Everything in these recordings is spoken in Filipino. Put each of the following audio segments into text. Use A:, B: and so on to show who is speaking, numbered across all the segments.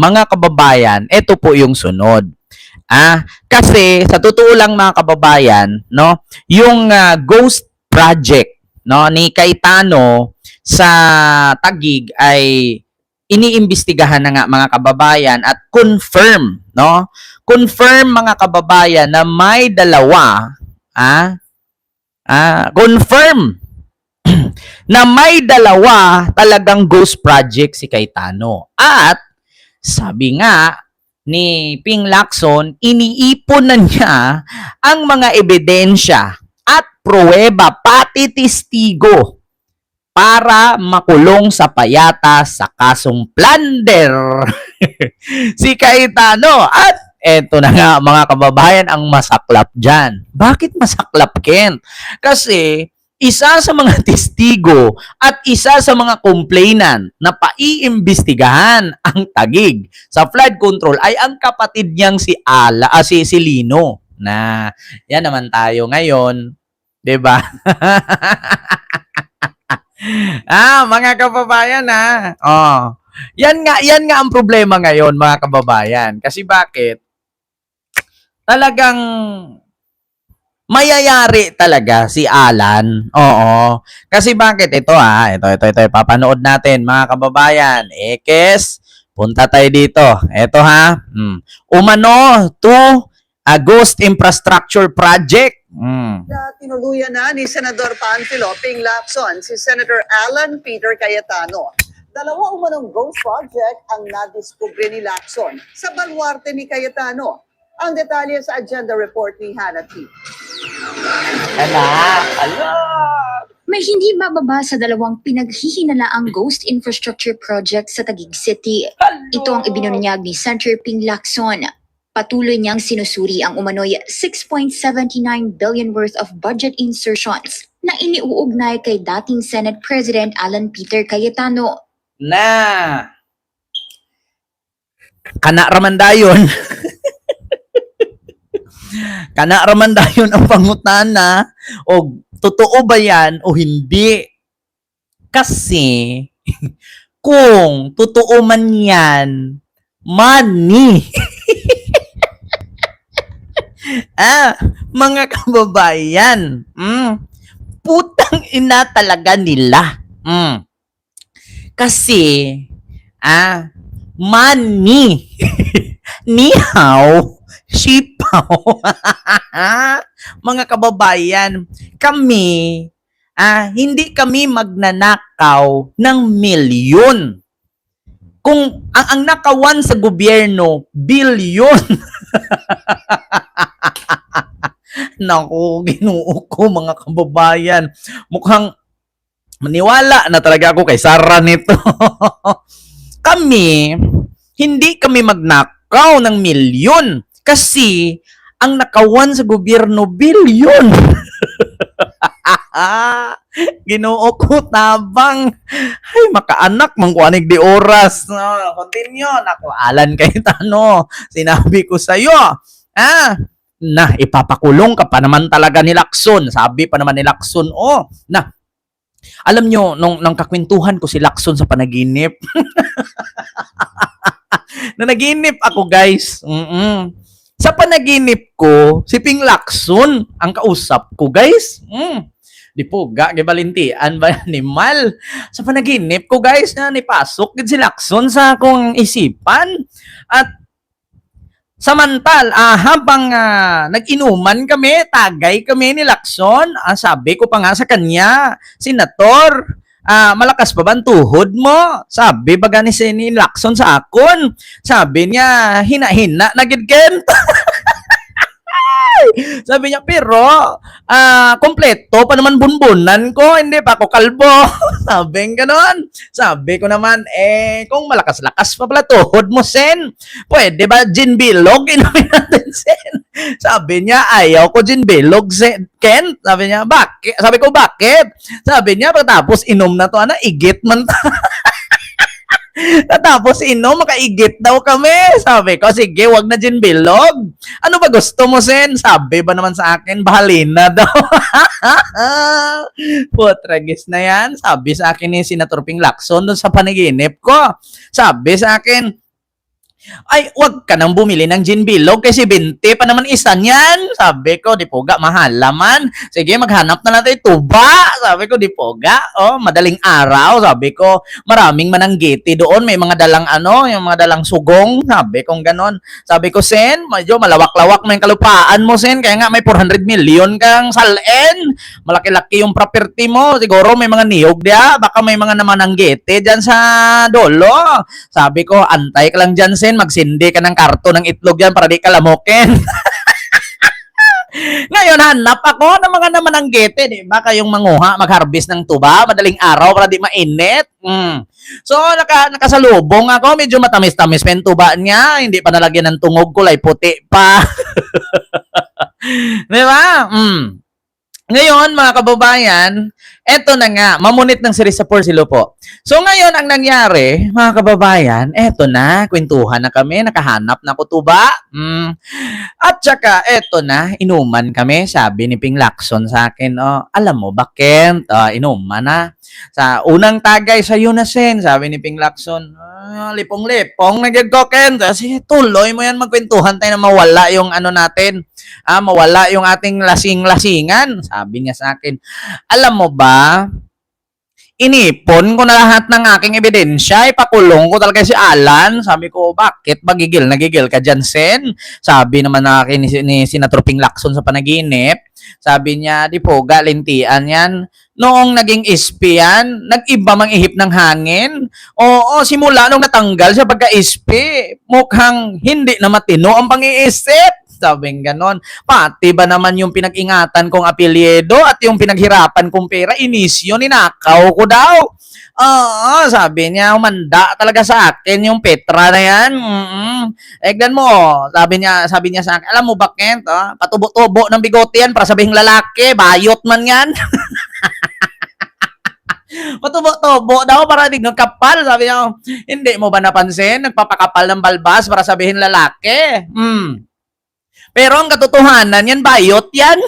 A: mga kababayan, ito po yung sunod. Kasi sa totoo lang mga kababayan, no, yung ghost project no ni Cayetano sa Taguig ay iniimbestigahan na nga mga kababayan at confirm, no? Confirm mga kababayan na may dalawa, confirm na may dalawa talagang ghost project si Cayetano. At sabi nga ni Ping Lacson, iniipon na niya ang mga ebidensya at pruweba, pati testigo para makulong sa payata sa kasong plunder si Cayetano. At eto na nga mga kababayan ang masaklap dyan. Bakit masaklap, Ken? Kasi isa sa mga testigo at isa sa mga complainant na paiimbestigahan ang Taguig sa flood control ay ang kapatid niyang si si Lino. Na yan naman tayo ngayon, 'di ba? Mga kababayan yan nga ang problema ngayon mga kababayan. Kasi bakit? Talagang mayayari talaga si Alan. Oo. Kasi bakit? Ito ito. Papanood natin mga kababayan. Ekes, punta tayo dito. Ito Umano to a ghost infrastructure project.
B: Tinuluyan na ni Senador Panfilo Ping Lacson si Senator Alan Peter Cayetano. Dalawa umanong ghost project ang nadiskubre ni Lacson sa baluarte ni Cayetano. Ang detalye sa agenda report ni Hannah T.
C: May hindi mababa sa dalawang pinaghihinalaang ghost infrastructure project sa Taguig City. Ito ang ibinunyag ni Senator Ping Lacson. Patuloy niyang sinusuri ang umano'y 6.79 billion worth of budget insertions na iniuugnay kay dating Senate President Alan Peter Cayetano.
A: Kana ramandayon. Kana ramandayon ang pangutana o totoo ba yan o hindi? Kasi kung totoo man yan, money. Mga kababayan, putang ina talaga nila. Kasi, money. Nihaw, sipaw. Mga kababayan, kami, hindi kami magnanakaw ng milyon. Kung ang nakawan sa gobyerno, bilyon. Naku, Ginoo ko mga kababayan. Mukhang maniwala na talaga ako kay Sara nito. Hindi kami magnakaw ng milyon kasi ang nakawan sa gobyerno, bilyon. Ginoo ko tabang. Ay, makaanak, mangkuanig di oras. Continue. Naku, Alan Cayetano. Sinabi ko sa'yo. Ipapakulong ka pa naman talaga ni Lacson. Sabi pa naman ni Lacson, alam nyo, nung kakwentuhan ko si Lacson sa panaginip. Nanaginip ako, guys. Sa panaginip ko, si Ping Lacson ang kausap ko, guys. Di po, gibalintian ba ni Mal? Sa panaginip ko, guys, na nipasok din si Lacson sa akong isipan. At samantal, habang nag-inuman kami, tagay kami ni Lacson, sabi ko pa nga sa kanya, Senator, malakas pa ba ang tuhod mo? Sabi baga ni Lacson sa akon. Sabi niya, hina-hina na gid ken. Sabi niya, pero kompleto pa naman bunbunan ko, hindi pa ako kalbo. Sabi ganon. Sabi ko naman, kung malakas-lakas pa pala tuhod mo, Sen, pwede ba gin bilog? Inumin natin, Sen. Sabi niya, ayaw ko gin bilog, Ken. Sabi niya, bakit? Sabi ko, bakit? Sabi niya, pagkatapos inom na to, igit man ta. Tapos makaigit daw kami. Sabi ko, sige, wag na gin bilog. Ano ba gusto mo, Sen? Sabi ba naman sa akin, bahalina daw. Putragis na yan. Sabi sa akin ni Senator Ping Lacson doon sa panaginip ko. Sabi sa akin, Ay, wag ka nang bumili ng gin bilog kasi 20 pa naman isa niyan. Sabi ko, di poga, mahal naman. Sige, maghanap na natin tuba. Sabi ko, di poga. Oh, madaling araw. Sabi ko, maraming mananggiti doon. May mga dalang yung mga dalang sugong. Sabi ko, ganon. Sabi ko, Sen, medyo malawak-lawak may kalupaan mo, Sen. Kaya nga may 400 million kang salin. Malaki-laki yung property mo. Siguro may mga niyog dia. Baka may mga namananggiti dyan sa dolo. Sabi ko, antay ka lang dyan, Sen. Magsindi ka ng karton ng itlog yan para di ka lamukin. Ngayon, hanap ako ng mga namananggete, di ba? Kayong manguha, mag-harvest ng tuba, madaling araw para di mainit. So, nakasalubong ako, medyo matamis-tamis pa yung tuba niya, hindi pa nalagyan ng tungog, kulay puti pa. Di ba? Ngayon, mga kababayan, eto na nga, mamunit ng series sa Porcilo po. So ngayon, ang nangyari, mga kababayan, eto na, kwentuhan na kami, nakahanap na kutuba. At saka, eto na, inuman kami, sabi ni Ping Lacson sa akin, alam mo ba, Kent, inuman na. Sa unang tagay sa Unasen, sabi ni Ping Lacson, lipong-lipong, nag-go, Kent. Sige, tuloy mo yan, magkwentuhan tayo na mawala yung natin. Mawala yung ating lasing-lasingan. Sabi niya sa akin, alam mo ba, inipon ko na lahat ng aking ebidensya, ipakulong ko talaga si Alan. Sabi ko, bakit? Nagigil ka dyan, Sen? Sabi naman na akin ni Senator Ping Lacson sa panaginip. Sabi niya, di po, galintian yan. Noong naging SP yan, nag-iba mang ihip ng hangin. Oo, simula nung natanggal siya pagka-SP, mukhang hindi na matino ang pang-iisip. Sabing ganon. Pati ba naman yung pinag-ingatan kong apelyido at yung pinaghirapan kong pera, inisyo, ninakaw ko daw. Sabi niya, umanda talaga sa akin yung Petra na yan. Egdan mo, sabi niya sa akin, alam mo ba, Kent, patubo-tubo ng bigote yan para sabihin lalaki, bayot man yan. Patubo-tubo daw para di kapal. Sabi niya, hindi mo ba napansin? Nagpapakapal ng balbas para sabihin lalaki. Pero ang katotohanan yan, bayot yan.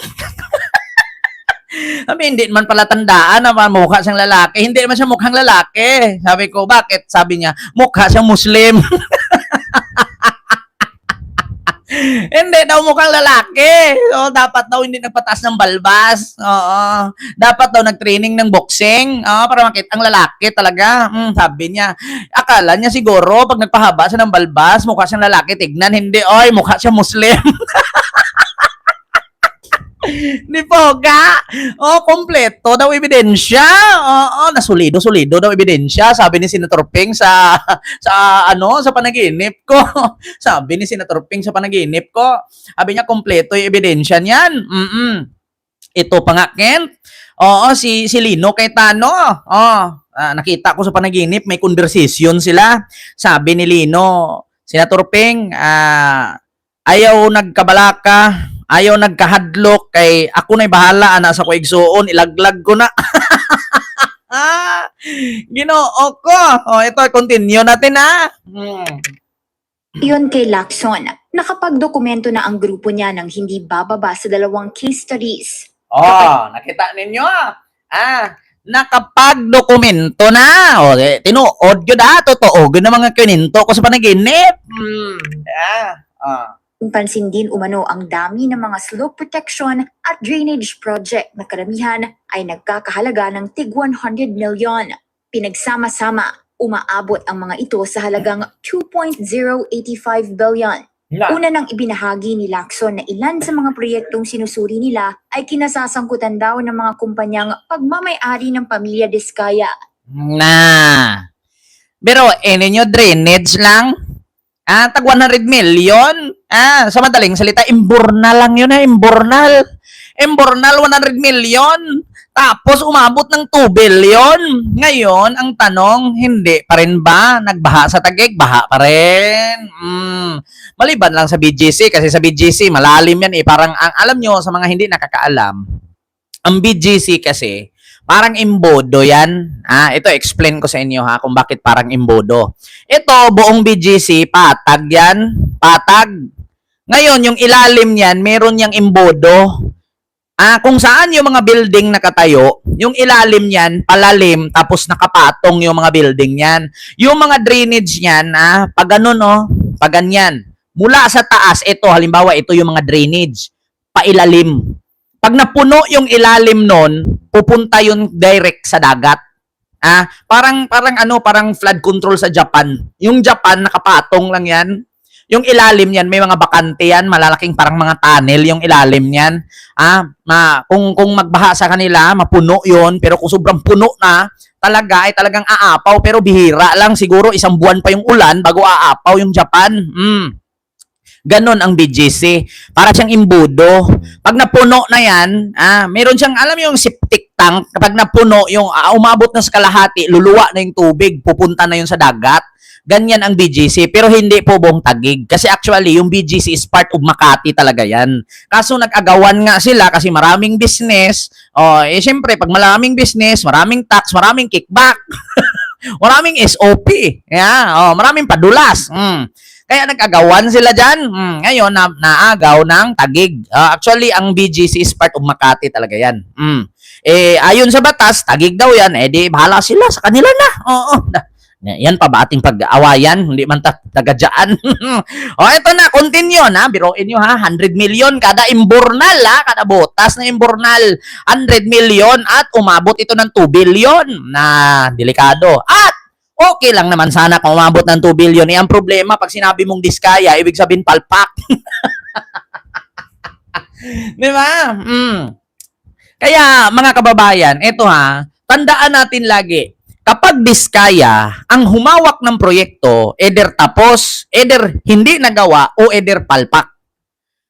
A: Sabi, hindi man pala tandaan na mukha siyang lalaki. Hindi naman siya mukhang lalaki. Sabi ko, bakit? Sabi niya, mukha siyang Muslim. Hindi daw mukhang lalaki. So, dapat daw hindi nagpatas ng balbas. Oo. Dapat daw nag-training ng boxing. Para makita ang lalaki talaga. Sabi niya. Akala niya siguro, pag nagpahaba siya ng balbas, mukha siyang lalaki. Tignan, hindi. Oy, mukha siya Muslim. Di poga. Kompleto daw ebidensya. Nasulido daw ebidensya. Sabi ni Senator Ping sa panaginip ko. Sabi ni Senator Ping sa panaginip ko. Sabi niya kompleto yung ebidensya niyan. Ito pa nga, Kent. Si Lino Cayetano. Nakita ko sa panaginip, may conversation sila. Sabi ni Lino, Senator Ping, ayaw nagkabalaka, ayaw nagkahadlok, kay ako na'y bahala, sa ko igsuon, ilaglag ko na. Ginoo ko. Ito, continue natin,
C: Iyon kay Lacson, nakapagdokumento na ang grupo niya ng hindi bababa sa 2 case studies.
A: Nakita ninyo, nakapagdokumento na. Tinuod yun, totoo yun na mga kininto ko sa panaginip.
C: Pansin din umano ang dami ng mga slope protection at drainage project na karamihan ay nagkakahalaga ng tig 100 million. Pinagsama-sama, umaabot ang mga ito sa halagang 2.085 billion. Una nang ibinahagi ni Lacson na ilan sa mga proyektong sinusuri nila ay kinasasangkutan daw ng mga kumpanyang pagmamay-ari ng pamilya Diskaya.
A: Pero ninyo drainage lang? Tag 100 million? Sa madaling salita, imbornal lang yun, imbornal. Imbornal, 100 million. Tapos umabot ng 2 billion. Ngayon, ang tanong, hindi pa rin ba nagbaha sa Taguig? Baha pa rin. Maliban lang sa BGC, kasi sa BGC, malalim yan Parang, alam nyo, sa mga hindi nakakaalam, ang BGC kasi, parang imbodo yan. Ito, explain ko sa inyo kung bakit parang imbodo. Ito, buong BGC, patag yan. Patag. Ngayon, yung ilalim yan, meron yang imbodo. Kung saan yung mga building nakatayo, yung ilalim yan, palalim, tapos nakapatong yung mga building yan. Yung mga drainage yan, pag ganun, paganyan. Mula sa taas, ito, halimbawa, ito yung mga drainage, pailalim. Pag napuno yung ilalim nun, pupunta yun direct sa dagat. Parang flood control sa Japan. Yung Japan, nakapatong lang yan. Yung ilalim niyan, may mga bakante yan, malalaking parang mga tunnel yung ilalim niyan. Kung magbaha sa kanila, mapuno yun, pero kung sobrang puno na, talagang aapaw, pero bihira lang. Siguro isang buwan pa yung ulan bago aapaw yung Japan. Ganon ang BGC. Para siyang imbudo. Pag napuno na yan, meron siyang, alam mo yung septic tank, kapag napuno, yung umabot na sa kalahati, luluwa na yung tubig, pupunta na yun sa dagat. Ganyan ang BGC, pero hindi po buong Taguig. Kasi actually, yung BGC is part of Makati talaga yan. Kaso nag-agawan nga sila kasi maraming business. Siyempre, pag maraming business, maraming tax, maraming kickback, maraming SOP. Maraming padulas. Kaya nag-agawan sila dyan. Ngayon, naagaw ng Taguig. Actually, ang BGC is part of Makati talaga yan. Ayon sa batas, Taguig daw yan. Di bahala sila sa kanila na. Yan pa ba ating pag-awayan? Hindi man taga-dyan. Ito na, continue na. Biroin nyo 100 million kada imbornal kada botas na imbornal. 100 million at umabot ito ng 2 billion na delikado. At okay lang naman sana kung umabot ng 2 billion. Ang problema, pag sinabi mong diskaya, ibig sabihin palpak. Di ba? Kaya, mga kababayan, ito tandaan natin lagi, kapag diskaya, ang humawak ng proyekto, either tapos, either hindi nagawa, o either palpak.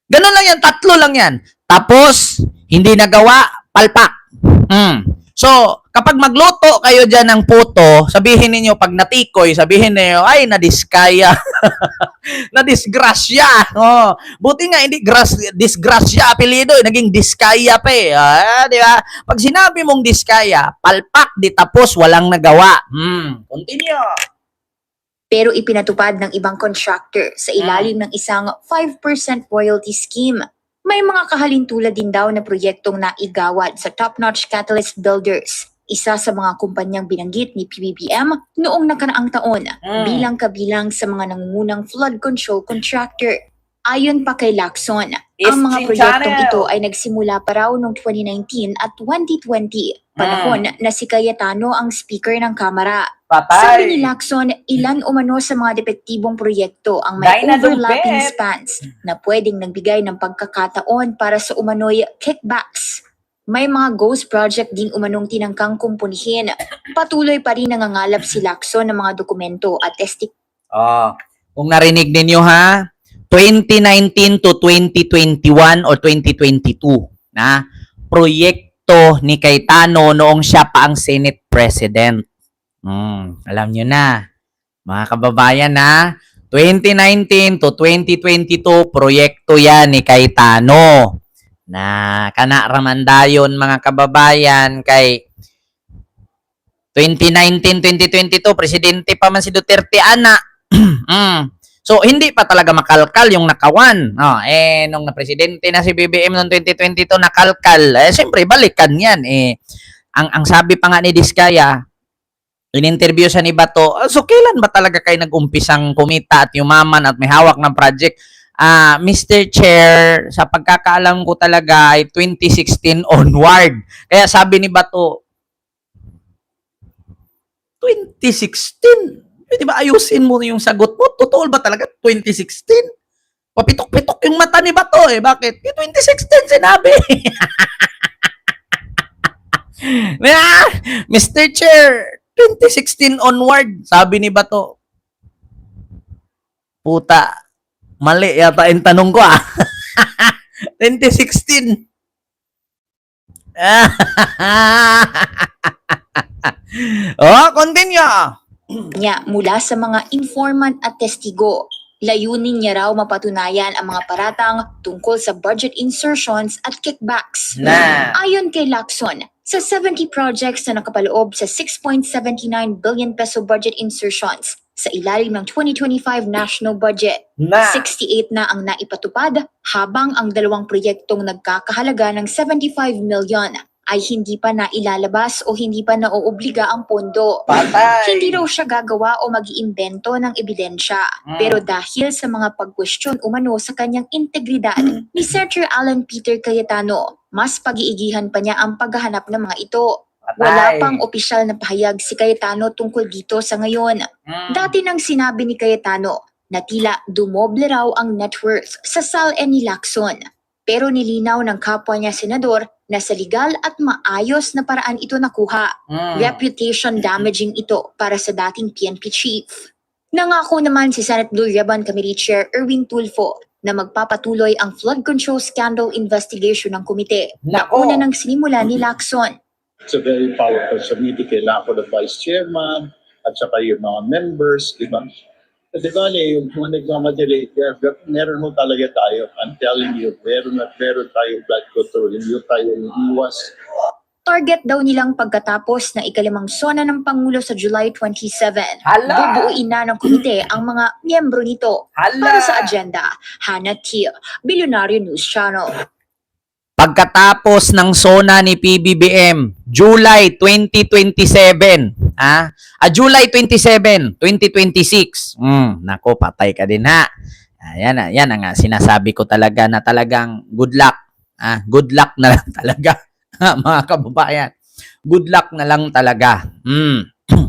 A: Ganun lang yan, tatlo lang yan. Tapos, hindi nagawa, palpak. So, kapag magluto kayo dyan ng puto, sabihin niyo pag natikoy, sabihin niyo ay, nadiskaya. Nadisgrasya. Buti nga, hindi disgrasya apelido, naging diskaya pa di ba? Pag sinabi mong diskaya, palpak, di tapos, walang nagawa. Continue.
C: Pero ipinatupad ng ibang contractor sa ilalim ng isang 5% royalty scheme. May mga kahalintulad din daw na proyektong naigawad sa Top-Notch Catalyst Builders, isa sa mga kumpanyang binanggit ni PBBM noong nakaraang taon bilang kabilang sa mga nangungunang flood control contractor. Ayon pa kay Lacson, ang mga proyektong ito ay nagsimula pa raw noong 2019 at 2020, panahon na si Cayetano ang speaker ng Kamara. Sabi ni Lacson, ilan umano sa mga depektibong proyekto ang may overlapping spans na pwedeng nagbigay ng pagkakataon para sa umano'y kickbacks. May mga ghost project din umanong tinangkang kumpunihin. Patuloy pa rin nangangalap si Lacson ng mga dokumento at
A: kung narinig ninyo 2019 to 2021 or 2022 na proyekto ni Cayetano noong siya pa ang Senate President. Alam nyo na, mga kababayan 2019 to 2022, proyekto yan ni Cayetano. Na kana ramandayon mga kababayan kay 2019-2022, presidente pa man si Duterte, So, hindi pa talaga makalkal yung nakawan. Nung na-presidente na si BBM noong 2022, nakalkal. Siyempre, balikan yan. Ang sabi pa nga ni Diskaya, in-interview siya ni Bato, so kailan ba talaga kayo nag-umpisang kumita at yumaman at may hawak ng project? Mr. Chair, sa pagkakaalam ko talaga ay 2016 onward. Kaya sabi ni Bato, 2016? Di ba ayusin mo yung sagot mo? Totoo ba talaga 2016? Papitok-pitok yung mata ni Bato Bakit? 2016 sinabi. Mr. Chair, 2016 onward, sabi ni Bato. Puta, mali yata yung tanong ko 2016. Continue.
C: niya mula sa mga informant at testigo. Layunin niya raw mapatunayan ang mga paratang tungkol sa budget insertions at kickbacks. Ayon kay Lacson, sa 70 projects na nakapaloob sa 6.79 billion peso budget insertions sa ilalim ng 2025 national budget, 68 na ang naipatupad habang ang dalawang proyektong nagkakahalaga ng 75 million ay hindi pa nailalabas o hindi pa naoobliga ang pondo.
A: Patay.
C: Hindi raw siya gagawa o mag-iimbento ng ebidensya. Pero dahil sa mga pagkwestiyon umano sa kanyang integridad ni Senator Alan Peter Cayetano, mas pag-iigihan pa niya ang paghahanap ng mga ito. Wala pang opisyal na pahayag si Cayetano tungkol dito sa ngayon. Dati nang sinabi ni Cayetano na tila dumoble raw ang net worth sa SALN ni Lacson. Pero nilinaw ng kapwa niya senador na sa legal at maayos na paraan ito nakuha. Reputation damaging ito para sa dating PNP chief. Nangako naman si Senate Blue Ribbon Committee Chair Erwin Tulfo na magpapatuloy ang flood control scandal investigation ng komite na
A: Nako.
C: una nang sinimula ni Lacson.
D: It's a very powerful committee. Kailangan ko ng vice chairman at saka yung mga members, di ba? Di ba, yung mga nagmamadali, meron mo talaga tayo. I'm telling you, meron tayo blood control. Hindi tayo iwas.
C: Target daw nilang pagkatapos na ikalimang sona ng Pangulo sa July 27.
A: Hala!
C: Bubuuin na ng komite ang mga miyembro nito.
A: Hala!
C: Para sa agenda, Hannah Tia, Billionaire News Channel.
A: Pagkatapos ng SONA ni PBBM, July 2027, July 27, 2026. Nako, patay ka din ha. Yan ang sinasabi ko talaga na talagang good luck. Good luck na lang talaga, mga kababayan. Good luck na lang talaga.